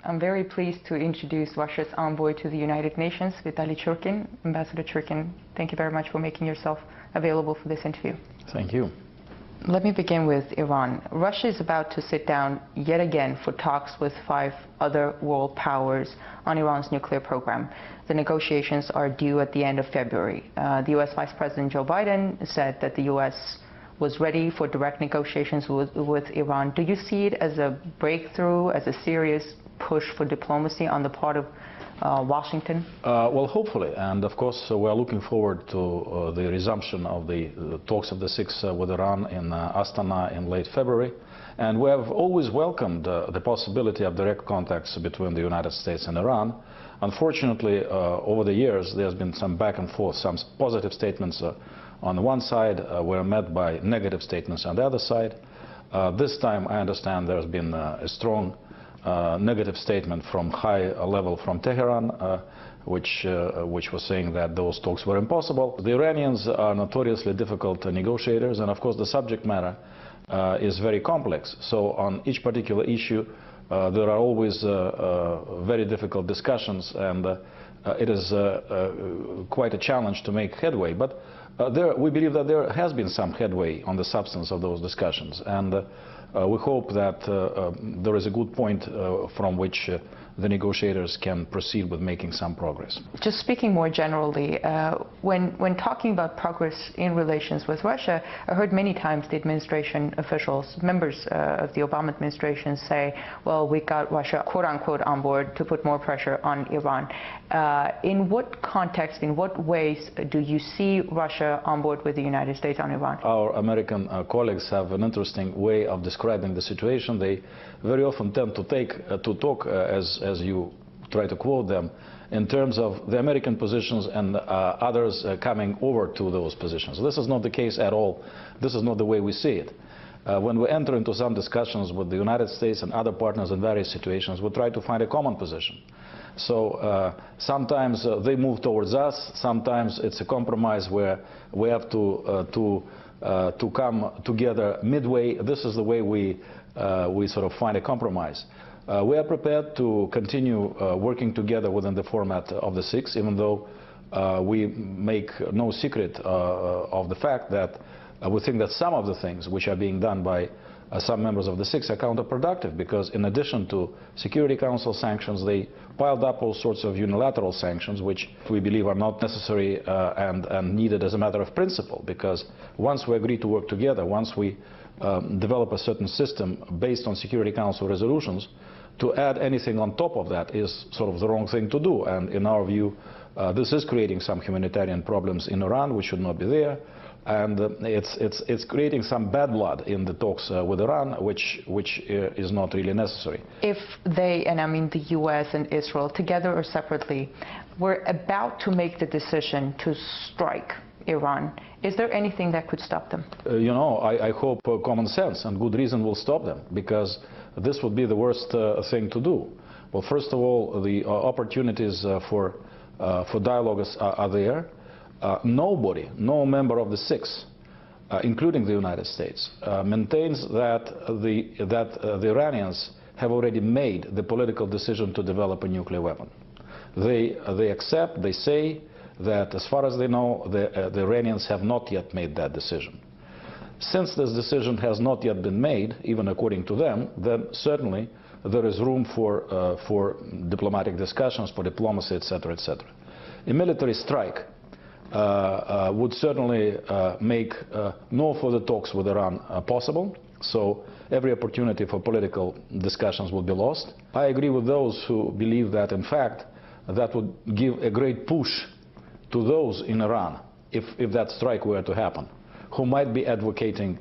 I'm very pleased to introduce Russia's envoy to the United Nations, V.Churkina. Ambassador Churkin, thank you very much for making yourself available for this interview. Thank you. Let me begin with Iran. Russia is about to sit down yet again for talks with 5 other world powers on Iran's nuclear program. The negotiations are due at the end of February. The U.S. Vice President Joe Biden said that the U.S. was ready for direct negotiations with Iran. Do you see it as a breakthrough, as a serious push for diplomacy on the part of Washington? Well, hopefully, and of course we are looking forward to the resumption of the talks of the 6 with Iran in Astana in late February, and we have always welcomed the possibility of direct contacts between the United States and Iran. Unfortunately, over the years there has been some back and forth. Some positive statements on one side were met by negative statements on the other side. This time I understand there has been a strong negative statement from high level from Tehran, which was saying that those talks were impossible. The Iranians are notoriously difficult negotiators, and of course the subject matter is very complex. So on each particular issue there are always very difficult discussions, and it is quite a challenge to make headway. But we believe that there has been some headway on the substance of those discussions, and we hope that there is a good point from which the negotiators can proceed with making some progress. Just speaking more generally, when talking about progress in relations with Russia, I heard many times the administration officials, members of the Obama administration, say, well, we got Russia, quote-unquote, on board to put more pressure on Iran. In what context, in what ways do you see Russia on board with the United States on Iran? Our American colleagues have an interesting way of describing the situation. They very often tend to talk, as you try to quote them, in terms of the American positions and others coming over to those positions. This is not the case at all. This is not the way we see it. When we enter into some discussions with the United States and other partners in various situations, we try to find a common position. So sometimes they move towards us, sometimes it's a compromise where we have to come together midway. This is the way we sort of find a compromise. We are prepared to continue working together within the format of the 6, even though we make no secret of the fact that we think that some of the things which are being done by some members of the 6 are counterproductive, because in addition to Security Council sanctions, they piled up all sorts of unilateral sanctions which we believe are not necessary and needed as a matter of principle, because once we agree to work together, once we develop a certain system based on Security Council resolutions, to add anything on top of that is sort of the wrong thing to do. And in our view, this is creating some humanitarian problems in Iran which should not be there, and it's creating some bad blood in the talks with Iran, which is not really necessary. If they, and I mean the U.S. and Israel, together or separately, were about to make the decision to strike Iran, is there anything that could stop them? You know, I hope common sense and good reason will stop them, because this would be the worst thing to do. Well, first of all, the opportunities for dialogue are there. Nobody, no member of the 6, including the United States, maintains that the Iranians have already made the political decision to develop a nuclear weapon. They accept, they say that as far as they know, the Iranians have not yet made that decision. Since this decision has not yet been made, even according to them, then certainly there is room for diplomatic discussions, for diplomacy, etc., etc. A military strike would certainly make no further talks with Iran possible, so every opportunity for political discussions would be lost. I agree with those who believe that, in fact, that would give a great push to those in Iran, if that strike were to happen, who might be advocating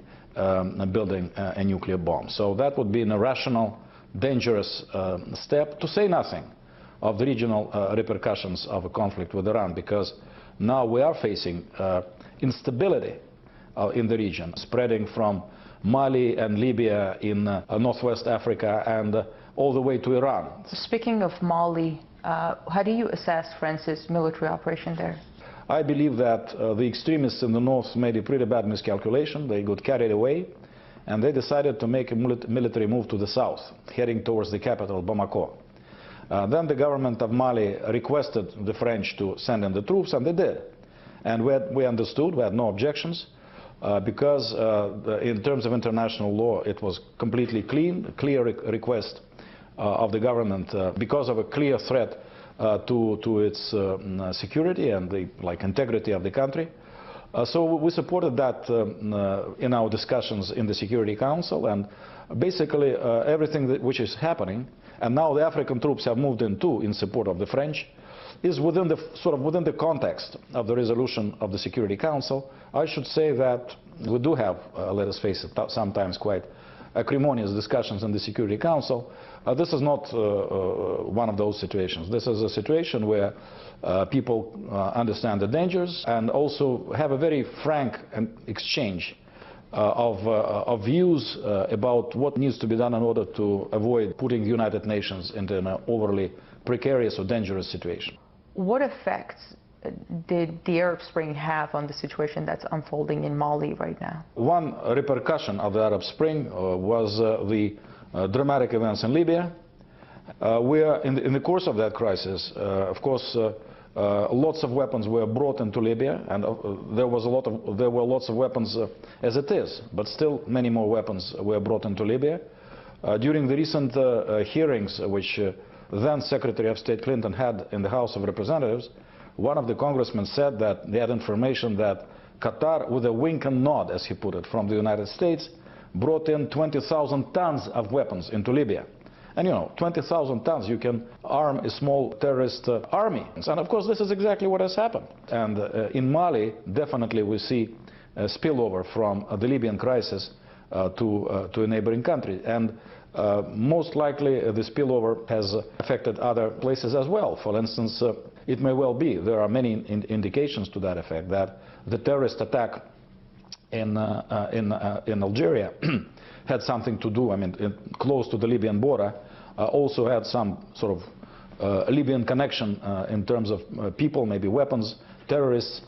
building a nuclear bomb. So that would be an irrational, dangerous step, to say nothing of the regional repercussions of a conflict with Iran, because now we are facing instability in the region, spreading from Mali and Libya in northwest Africa and all the way to Iran. Speaking of Mali, how do you assess France's military operation there? I believe that the extremists in the north made a pretty bad miscalculation. They got carried away, and they decided to make a military move to the south, heading towards the capital, Bamako. Then the government of Mali requested the French to send in the troops, and they did. And we understood, we had no objections, because in terms of international law, it was completely clear request of the government because of a clear threat to its security and the integrity of the country. So we supported that in our discussions in the Security Council, and basically everything which is happening, and now the African troops have moved in too in support of the French, is within the context of the resolution of the Security Council. I should say that we do have, let us face it, sometimes quite acrimonious discussions in the Security Council. This is not one of those situations. This is a situation where people understand the dangers and also have a very frank exchange of views about what needs to be done in order to avoid putting the United Nations into an overly precarious or dangerous situation. What effects did the Arab Spring have on the situation that's unfolding in Mali right now? One repercussion of the Arab Spring was the dramatic events in Libya. Where in the course of that crisis, of course, lots of weapons were brought into Libya, and there were lots of weapons as it is, but still many more weapons were brought into Libya. During the recent hearings which then Secretary of State Clinton had in the House of Representatives, one of the congressmen said that they had information that Qatar, with a wink and nod, as he put it, from the United States, brought in 20,000 tons of weapons into Libya. And you know, 20,000 tons, you can arm a small terrorist army. And of course, this is exactly what has happened. And in Mali, definitely we see a spillover from the Libyan crisis to a neighboring country. And most likely the spillover has affected other places as well. For instance, it may well be, there are many indications to that effect, that the terrorist attack in Algeria had something to do, I mean, close to the Libyan border, also had some sort of Libyan connection in terms of people, maybe weapons, terrorists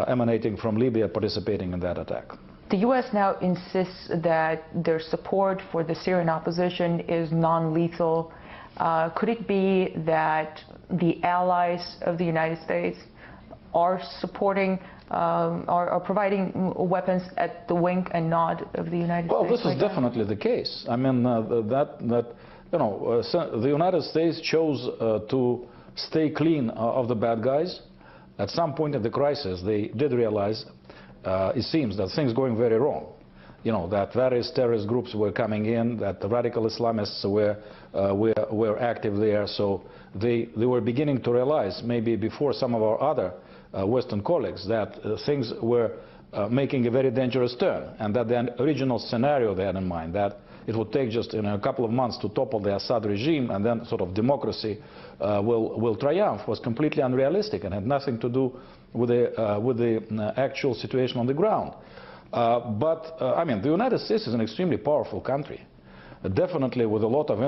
emanating from Libya participating in that attack. The U.S. now insists that their support for the Syrian opposition is non-lethal. Could it be that the allies of the United States are supporting, are providing weapons at the wink and nod of the United States? Well, this is definitely the case. I mean, the United States chose to stay clean of the bad guys. At some point in the crisis, they did realize, it seems, that things going very wrong. You know, that various terrorist groups were coming in, that the radical Islamists were active there. So they were beginning to realize, maybe before some of our other Western colleagues, that things were making a very dangerous turn, and that the original scenario they had in mind, that it would take just a couple of months to topple the Assad regime and then sort of democracy will triumph, was completely unrealistic and had nothing to do with the actual situation on the ground. I mean, the United States is an extremely powerful country, definitely with a lot of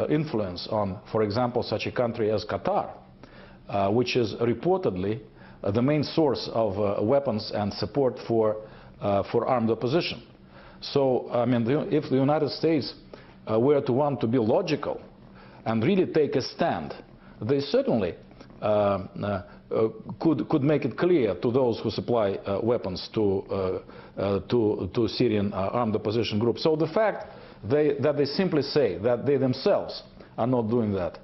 influence on, for example, such a country as Qatar, which is reportedly the main source of weapons and support for armed opposition. So, I mean, if the United States were to want to be logical and really take a stand, they certainly could make it clear to those who supply weapons to Syrian armed opposition groups. So the fact that they simply say that they themselves are not doing that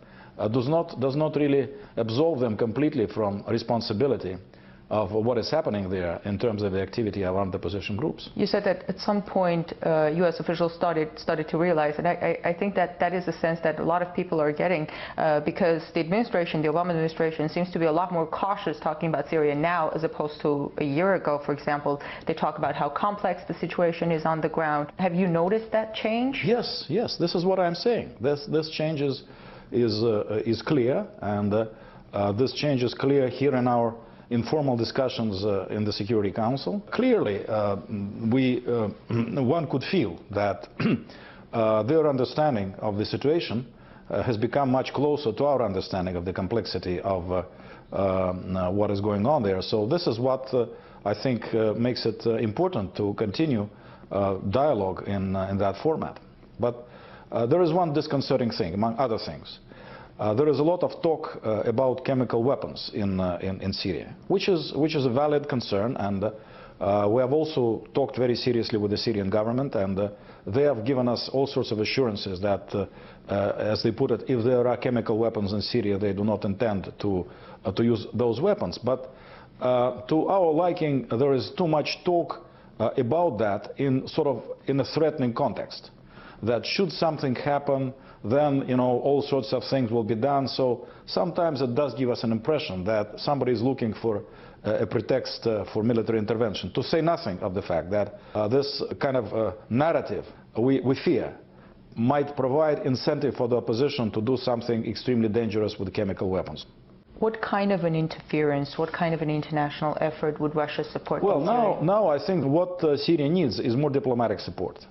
does not really absolve them completely from responsibility of what is happening there in terms of the activity of armed opposition groups. You said that at some point U.S. officials started to realize, and I think that is a sense that a lot of people are getting, because the administration, the Obama administration, seems to be a lot more cautious talking about Syria now as opposed to a year ago, for example. They talk about how complex the situation is on the ground. Have you noticed that change? Yes, yes, this is what I'm saying. This change is clear, and this change is clear here in our informal discussions in the Security Council. Clearly, one could feel that their understanding of the situation has become much closer to our understanding of the complexity of what is going on there. So this is what I think makes it important to continue dialogue in that format. But there is one disconcerting thing, among other things. there is a lot of talk about chemical weapons in Syria, which is a valid concern, and we have also talked very seriously with the Syrian government, and they have given us all sorts of assurances that, as they put it, if there are chemical weapons in Syria, they do not intend to use those weapons. But to our liking, there is too much talk about that in a threatening context. That should something happen, then all sorts of things will be done. So sometimes it does give us an impression that somebody is looking for a pretext for military intervention, to say nothing of the fact that this kind of narrative, we fear, might provide incentive for the opposition to do something extremely dangerous with chemical weapons. What kind of an interference, what kind of an international effort would Russia support? Well, now I think what Syria needs is more diplomatic support.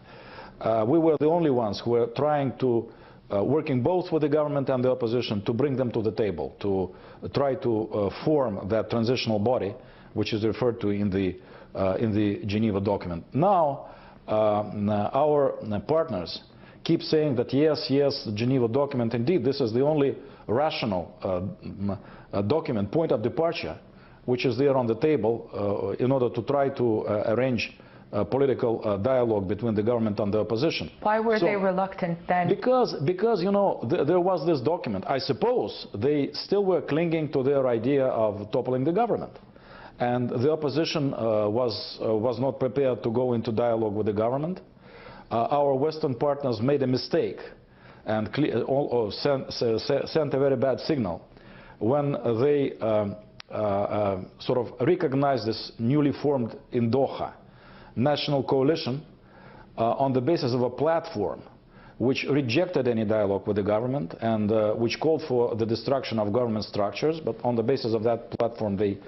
We were the only ones who were trying to, working both with the government and the opposition, to bring them to the table, to try to form that transitional body, which is referred to in the Geneva document. Now, our partners keep saying that yes, the Geneva document, indeed, this is the only rational document, point of departure, which is there on the table in order to try to arrange political dialogue between the government and the opposition. Why were they reluctant then? Because there was this document. I suppose they still were clinging to their idea of toppling the government. And the opposition was not prepared to go into dialogue with the government. Our Western partners made a mistake and sent a very bad signal when they recognized this newly formed in Doha national coalition on the basis of a platform which rejected any dialogue with the government and which called for the destruction of government structures. But on the basis of that platform, they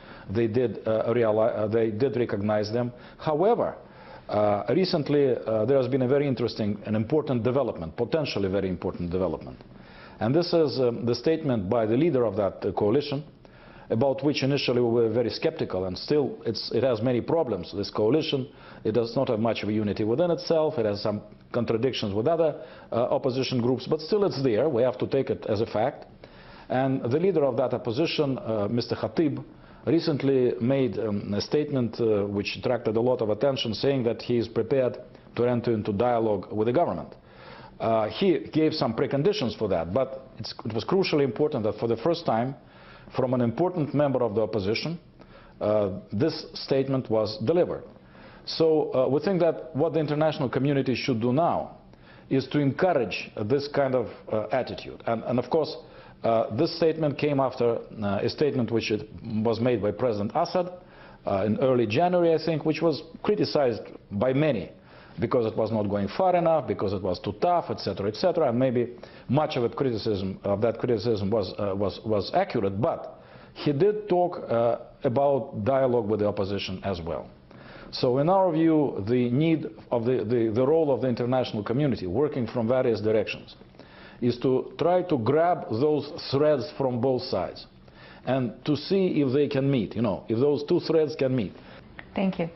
did recognize them. However, recently there has been a very interesting and important development, potentially very important development. And this is the statement by the leader of that coalition, about which initially we were very skeptical, and still it has many problems. This coalition, it does not have much of a unity within itself, it has some contradictions with other opposition groups, but still it's there, we have to take it as a fact. And the leader of that opposition, Mr. Khatib, recently made a statement which attracted a lot of attention, saying that he is prepared to enter into dialogue with the government. He gave some preconditions for that, but it was crucially important that for the first time, from an important member of the opposition, this statement was delivered. So we think that what the international community should do now is to encourage this kind of attitude. And of course, this statement came after a statement which was made by President Assad in early January, I think, which was criticized by many because it was not going far enough, because it was too tough, etc., etc. And maybe much of that criticism was accurate, but he did talk about dialogue with the opposition as well. So in our view, the need of the role of the international community, working from various directions, is to try to grab those threads from both sides and to see if they can meet, if those two threads can meet. Thank you.